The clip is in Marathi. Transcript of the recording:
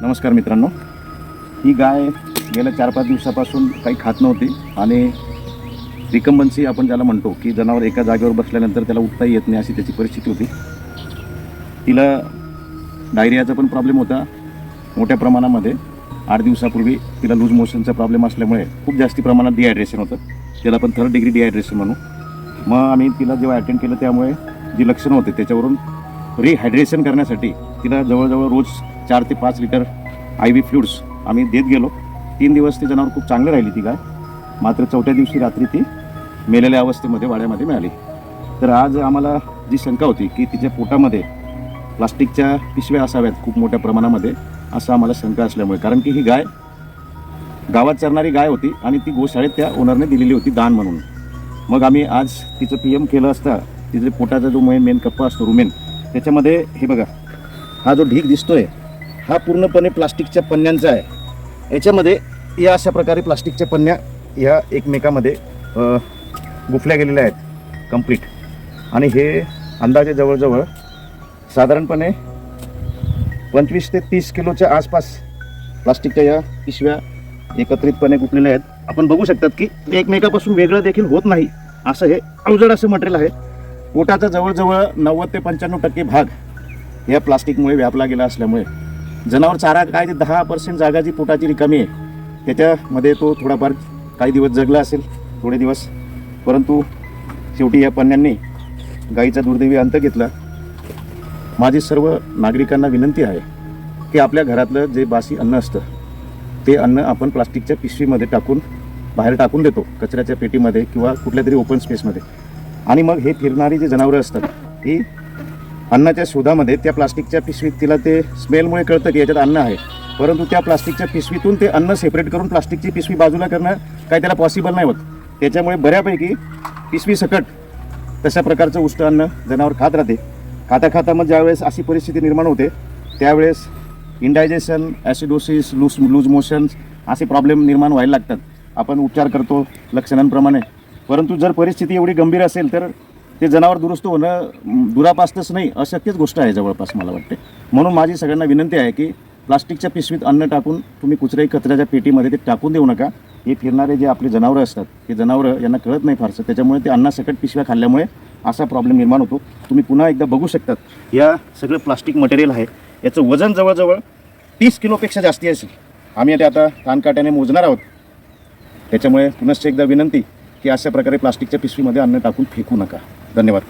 नमस्कार मित्रांनो, ही गाय गेल्या 4-5 दिवसापासून काही खात नव्हती आणि रिकम्बन्सी आपण ज्याला म्हणतो की जनावर एका जागेवर बसल्यानंतर त्याला उठता येत नाही अशी त्याची परिस्थिती होती. तिला डायरियाचा पण प्रॉब्लेम होता मोठ्या प्रमाणामध्ये. 8 दिवसापूर्वी तिला लूज मोशनचा प्रॉब्लेम असल्यामुळे खूप जास्ती प्रमाणात डिहायड्रेशन होतं, त्याला आपण 3rd डिग्री डिहायड्रेशन म्हणू. मग आम्ही तिला जेव्हा अटेंड केलं त्यामुळे जी लक्षणं होते त्याच्यावरून रिहायड्रेशन करण्यासाठी तिला जवळजवळ रोज 4 ते 5 लिटर IV फ्लुइड्स आम्ही देत गेलो. 3 दिवस ते जनावर खूप चांगलं राहिली ती गाय. मात्र 4थ्या दिवशी रात्री ती मेलेल्या अवस्थेमध्ये वाड्यामध्ये मिळाली. तर आज आम्हाला जी शंका होती की तिच्या पोटामध्ये प्लास्टिकच्या पिशव्या असाव्यात खूप मोठ्या प्रमाणामध्ये, असं आम्हाला शंका असल्यामुळे, कारण की ही गाय गावात चरणारी गाय होती आणि ती गोशाळेत त्या ओनरने दिलेली होती दान म्हणून. मग आम्ही आज तिचं PM केलं असता तिचे पोटाचा जो मेन कप्पा असतो रुमेन, त्याच्यामध्ये हे बघा, हा जो ढीग दिसतोय हा पूर्णपणे प्लास्टिकच्या पन्न्यांचा आहे. याच्यामध्ये या अशा प्रकारे प्लास्टिकच्या पन्न्या ह्या एकमेकामध्ये गुंफल्या गेलेल्या आहेत कंप्लीट. आणि हे अंदाजे जवळजवळ साधारणपणे 25 ते 30 किलोच्या आसपास प्लास्टिकच्या या पिशव्या एकत्रितपणे गुंफलेल्या आहेत. आपण बघू शकतात की एकमेकापासून वेगळं देखील होत नाही असं हे अवजड असं मटेरियल आहे. पोटाचा जवळजवळ 90 ते 95% भाग या प्लास्टिकमुळे व्यापला गेला असल्यामुळे जनावर चारा काय ते 10% जागा जी पोटाची रिकामी आहे त्याच्यामध्ये तो थोडाफार काही दिवस जगला असेल, थोडे दिवस, परंतु शेवटी या पन्न्यांनी गाईचा दुर्दैवी अंत घेतला. माझी सर्व नागरिकांना विनंती आहे की आपल्या घरातलं जे बासी अन्न असतं ते अन्न आपण प्लास्टिकच्या पिशवीमध्ये टाकून बाहेर टाकून देतो, कचऱ्याच्या पेटीमध्ये किंवा कुठल्या तरी ओपन स्पेसमध्ये. आणि मग हे फिरणारी जे जनावरं असतात ही अन्नाच्या शोधामध्ये त्या प्लास्टिकच्या पिशवीत, तिला ते स्मेलमुळे कळतं की याच्यात अन्न आहे, परंतु त्या प्लास्टिकच्या पिशवीतून ते अन्न सेपरेट करून प्लास्टिकची पिशवी बाजूला करणं काही त्याला पॉसिबल नाही होत. त्याच्यामुळे बऱ्यापैकी पिशवी सकट तशा प्रकारचं उष्ट अन्न जनावर खात राहते. खाता मग ज्यावेळेस अशी परिस्थिती निर्माण होते त्यावेळेस इंडायजेशन, ॲसिडोसिस, लूज मोशन्स असे प्रॉब्लेम निर्माण व्हायला लागतात. आपण उपचार करतो लक्षणांप्रमाणे, परंतु जर परिस्थिती एवढी गंभीर असेल तर ते जनावर दुरुस्त होणं दुरापास्तच नाही, अशक्यच गोष्ट आहे जवळपास मला वाटते. म्हणून माझी सगळ्यांना विनंती आहे की प्लास्टिकच्या पिशवीत अन्न टाकून तुम्ही कुचराई कचऱ्याच्या पेटीमध्ये ते टाकून देऊ नका. हे फिरणारे जे आपले जनावरं असतात ते जनावरं यांना कळत नाही फारसं, त्याच्यामुळे ते अन्नासकट पिशव्या खाल्ल्यामुळे असा प्रॉब्लेम निर्माण होतो. तुम्ही पुन्हा एकदा बघू शकतात, या सगळं प्लास्टिक मटेरियल आहे, याचं वजन जवळजवळ 30 किलोपेक्षा जास्ती असेल. आम्ही आता कानकाट्याने मोजणार आहोत. त्याच्यामुळे पुनश्च एकदा विनंती की अशा प्रकारे प्लास्टिकच्या पिशवीमध्ये अन्न टाकून फेकू नका. धन्यवाद.